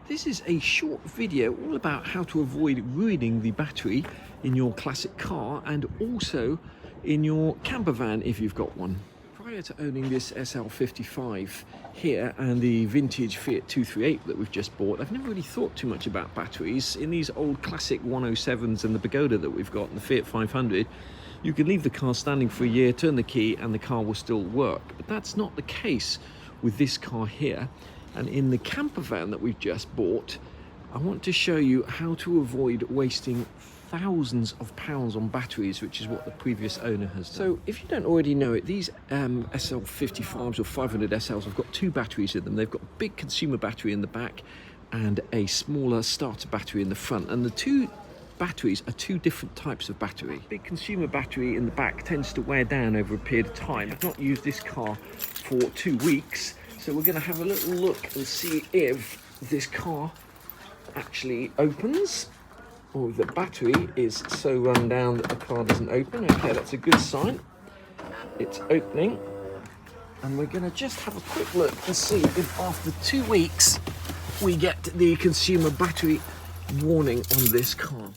This is a short video all about how to avoid ruining the battery in your classic car and also in your camper van if you've got one. Prior to owning this SL55 here and the vintage Fiat 238 that we've just bought, I've never really thought too much about batteries. In these old classic 107s and the Pagoda that we've got in the Fiat 500, you can leave the car standing for a year, turn the key and the car will still work. But that's not the case with this car here. And in the camper van that we've just bought, I want to show you how to avoid wasting thousands of pounds on batteries, which is what the previous owner has done. So if you don't already know it, these SL55s or 500 SLs have got two batteries in them. They've got a big consumer battery in the back and a smaller starter battery in the front. And the two batteries are two different types of battery. Big consumer battery in the back tends to wear down over a period of time. I've not used this car for 2 weeks. So we're going to have a little look and see if this car actually opens or if the battery is so run down that the car doesn't open. Okay, that's a good sign. It's opening. And we're going to just have a quick look and see if after 2 weeks we get the consumer battery warning on this car.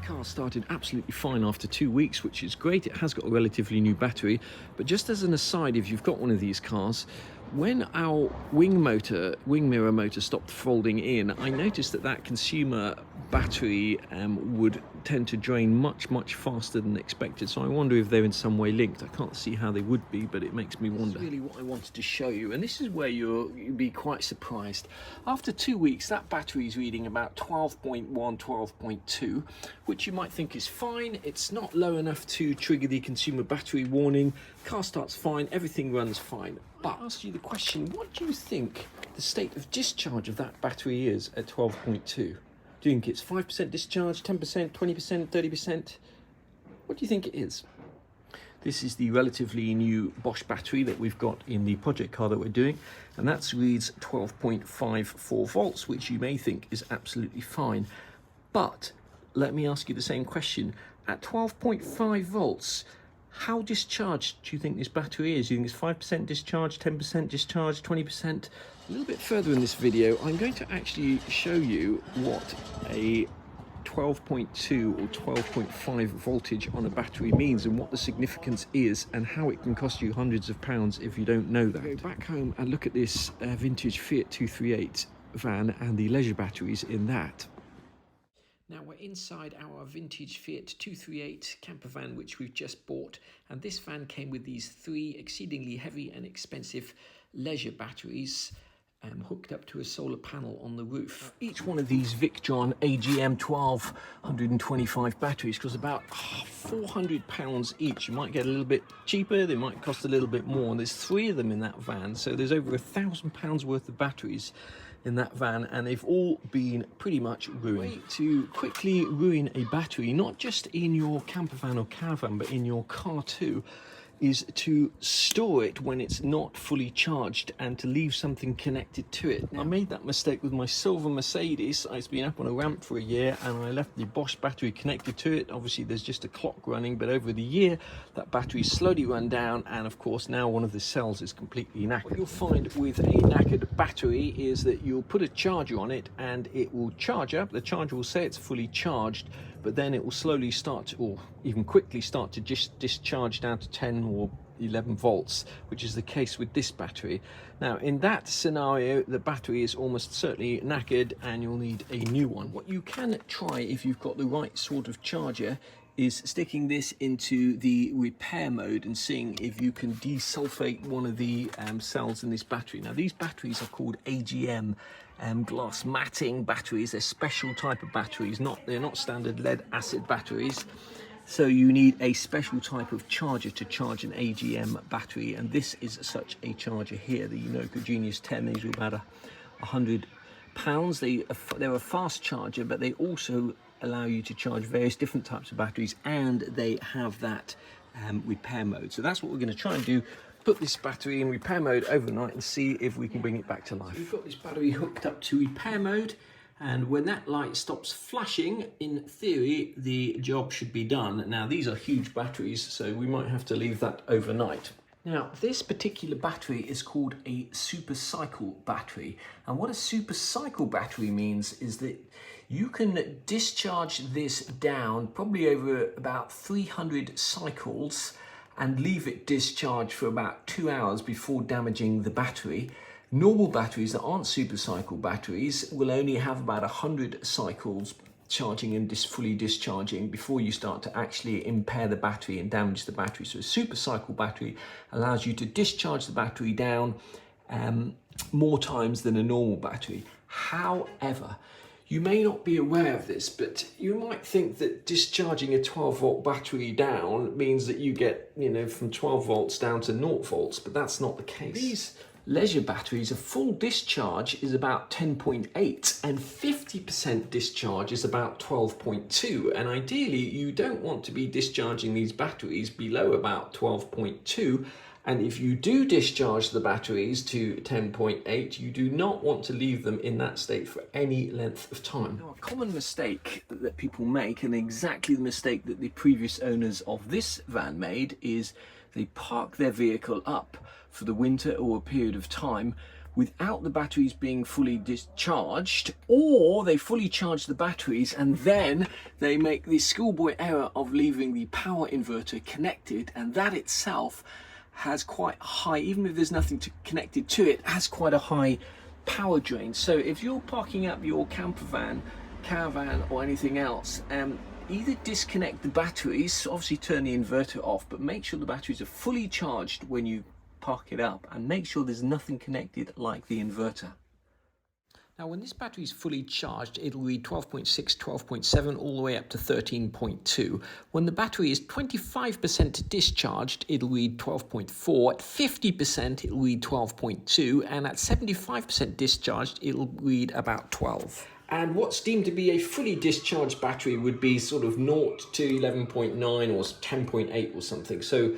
Car started absolutely fine after 2 weeks, which is great. It has got a relatively new battery, but just as an aside, if you've got one of these cars, when our wing mirror motor stopped folding in, I noticed that consumer battery would tend to drain much faster than expected. So I wonder if they're in some way linked. I can't see how they would be, but it makes me wonder. That's really what I wanted to show you, and this is where you'd be quite surprised. After 2 weeks, that battery is reading about 12.1, 12.2, which you might think is fine. It's not low enough to trigger the consumer battery warning. Car starts fine, everything runs fine. But I ask you the question, what do you think the state of discharge of that battery is at 12.2? Do you think it's 5% discharge, 10%, 20%, 30%? What do you think it is? This is the relatively new Bosch battery that we've got in the project car that we're doing, and that reads 12.54 volts, which you may think is absolutely fine. But let me ask you the same question. At 12.5 volts, how discharged do you think this battery is? Do you think it's 5% discharge, 10% discharge, 20%? A little bit further in this video, I'm going to actually show you what a 12.2 or 12.5 voltage on a battery means and what the significance is and how it can cost you hundreds of pounds if you don't know that. Go back home and look at this vintage Fiat 238 van and the leisure batteries in that. Now we're inside our vintage Fiat 238 camper van, which we've just bought, and this van came with these three exceedingly heavy and expensive leisure batteries hooked up to a solar panel on the roof. Each one of these Victron AGM 1225 batteries costs about £400 each. You might get a little bit cheaper, they might cost a little bit more, and there's three of them in that van, so there's over £1,000 worth of batteries in that van, and they've all been pretty much ruined. Way to quickly ruin a battery, not just in your camper van or caravan, but in your car too, is to store it when it's not fully charged and to leave something connected to it. I made that mistake with my silver Mercedes. It's been up on a ramp for a year and I left the Bosch battery connected to it. Obviously there's just a clock running, but over the year that battery slowly run down, and of course now one of the cells is completely knackered. What you'll find with a knackered battery is that you'll put a charger on it and it will charge up. The charger will say it's fully charged, but then it will slowly start to, or even quickly start to just discharge down to 10 or 11 volts, which is the case with this battery. Now in that scenario, the battery is almost certainly knackered and you'll need a new one. What you can try if you've got the right sort of charger is sticking this into the repair mode and seeing if you can desulfate one of the cells in this battery. Now these batteries are called AGM glass matting batteries. They're special type of batteries, they're not standard lead acid batteries. So you need a special type of charger to charge an AGM battery, and this is such a charger here, the Unoco Genius 10. These are about £100. They're a fast charger, but they also allow you to charge various different types of batteries, and they have that repair mode. So that's what we're going to try and do, put this battery in repair mode overnight and see if we can bring it back to life. We've got this battery hooked up to repair mode, And when that light stops flashing, in theory, the job should be done. Now, these are huge batteries, so we might have to leave that overnight. Now, this particular battery is called a super cycle battery. And what a super cycle battery means is that you can discharge this down probably over about 300 cycles and leave it discharged for about 2 hours before damaging the battery. Normal batteries that aren't super cycle batteries will only have about 100 cycles charging and fully discharging before you start to actually impair the battery and damage the battery. So a super cycle battery allows you to discharge the battery down more times than a normal battery. However, you may not be aware of this, but you might think that discharging a 12-volt battery down means that you get, from 12 volts down to 0 volts, but that's not the case. These leisure batteries, a full discharge is about 10.8 and 50% discharge is about 12.2. And ideally, you don't want to be discharging these batteries below about 12.2. And if you do discharge the batteries to 10.8, you do not want to leave them in that state for any length of time. Now, a common mistake that people make, and exactly the mistake that the previous owners of this van made, is they park their vehicle up for the winter or a period of time without the batteries being fully discharged, or they fully charge the batteries and then they make the schoolboy error of leaving the power inverter connected, and that itself has quite high, even if there's nothing connected to it, has quite a high power drain. So if you're parking up your camper van, caravan or anything else, either disconnect the batteries, obviously turn the inverter off, but make sure the batteries are fully charged when you park it up, and make sure there's nothing connected like the inverter. Now, when this battery is fully charged, it'll read 12.6, 12.7, all the way up to 13.2. When the battery is 25% discharged, it'll read 12.4. At 50%, it'll read 12.2. And at 75% discharged, it'll read about 12. And what's deemed to be a fully discharged battery would be sort of 0 to 11.9 or 10.8 or something. So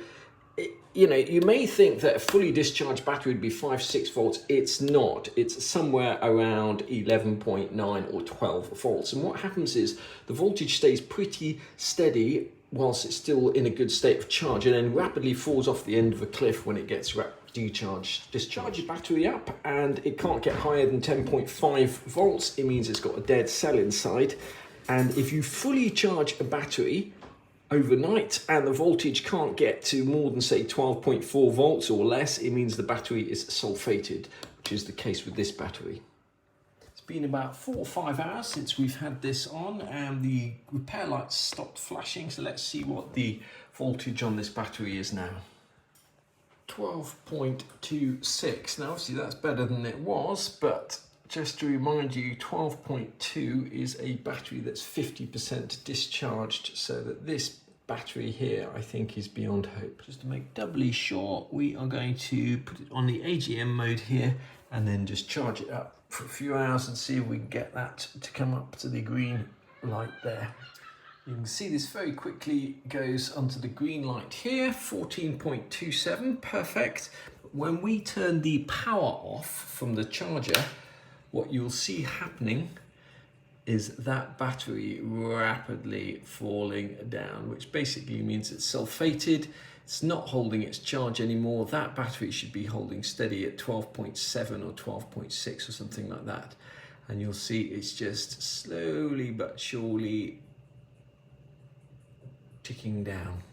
you may think that a fully discharged battery would be 5-6 volts. It's not. It's somewhere around 11.9 or 12 volts. And what happens is the voltage stays pretty steady whilst it's still in a good state of charge, and then rapidly falls off the end of a cliff when it gets discharge your battery up, and it can't get higher than 10.5 volts. It means it's got a dead cell inside. And if you fully charge a battery overnight and the voltage can't get to more than, say, 12.4 volts or less, it means the battery is sulfated, which is the case with this battery. It's been about 4 or 5 hours since we've had this on, and the repair lights stopped flashing, so let's see what the voltage on this battery is now. 12.26. Now, obviously that's better than it was, but just to remind you, 12.2 is a battery that's 50% discharged, so that this battery here, I think, is beyond hope. Just to make doubly sure, we are going to put it on the AGM mode here and then just charge it up for a few hours and see if we can get that to come up to the green light there. You can see this very quickly goes onto the green light here, 14.27, perfect. When we turn the power off from the charger, what you'll see happening is that battery rapidly falling down, which basically means it's sulfated. It's not holding its charge anymore. That battery should be holding steady at 12.7 or 12.6 or something like that. And you'll see it's just slowly but surely ticking down.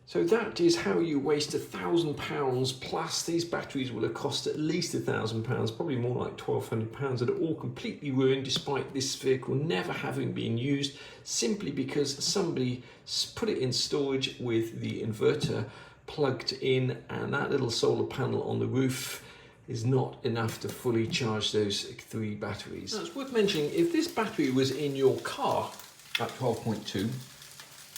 So that is how you waste £1,000 plus. These batteries will have cost at least £1,000, probably more like £1,200, that are all completely ruined despite this vehicle never having been used, simply because somebody put it in storage with the inverter plugged in, and that little solar panel on the roof is not enough to fully charge those 3 batteries. Now, it's worth mentioning, if this battery was in your car at 12.2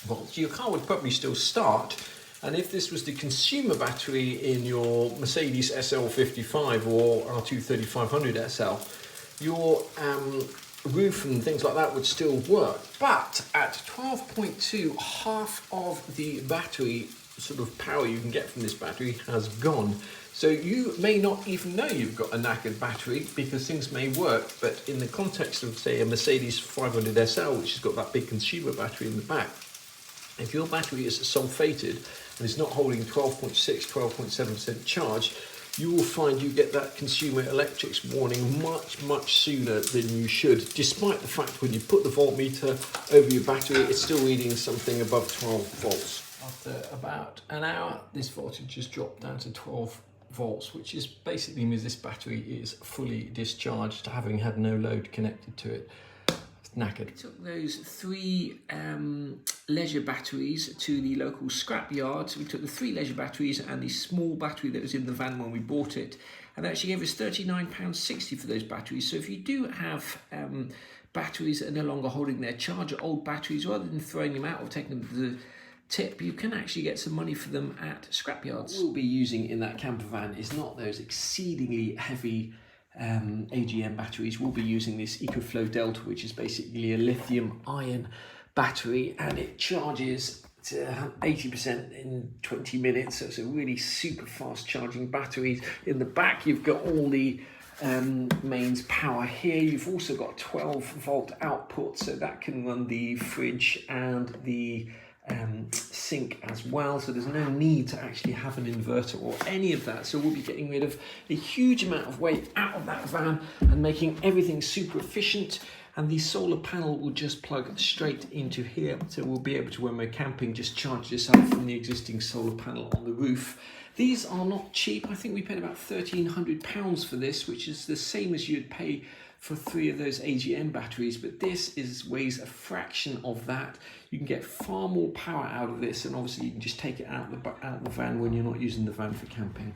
volts, your car would probably still start. And if this was the consumer battery in your Mercedes SL55 or R230 500 SL, your roof and things like that would still work. But at 12.2, half of the battery sort of power you can get from this battery has gone. So you may not even know you've got a knackered battery because things may work, but in the context of, say, a Mercedes 500 SL, which has got that big consumer battery in the back, if your battery is sulfated and is not holding 12.6, 12.7% charge, you will find you get that consumer electrics warning much sooner than you should, despite the fact when you put the voltmeter over your battery, it's still reading something above 12 volts. After about an hour, this voltage has dropped down to 12 volts, which is basically means this battery is fully discharged, having had no load connected to it. It's knackered. We took those 3 leisure batteries to the local scrap yard. So we took the 3 leisure batteries and the small battery that was in the van when we bought it, and that actually gave us £39.60 for those batteries. So if you do have batteries that are no longer holding their charge, or old batteries, rather than throwing them out or taking them to the tip, you can actually get some money for them at scrapyards. What we'll be using in that camper van is not those exceedingly heavy AGM batteries. We'll be using this EcoFlow Delta, which is basically a lithium ion battery, and it charges to 80% in 20 minutes. So it's a really super fast charging battery. In the back, you've got all the mains power here. You've also got 12 volt output, so that can run the fridge and the sink as well, so there's no need to actually have an inverter or any of that. So we'll be getting rid of a huge amount of weight out of that van and making everything super efficient. And the solar panel will just plug straight into here, so we'll be able to, when we're camping, just charge this up from the existing solar panel on the roof. These are not cheap. I think we paid about £1,300 for this, which is the same as you'd pay for 3 of those AGM batteries, but this weighs a fraction of that. You can get far more power out of this, and obviously you can just take it out the van when you're not using the van for camping.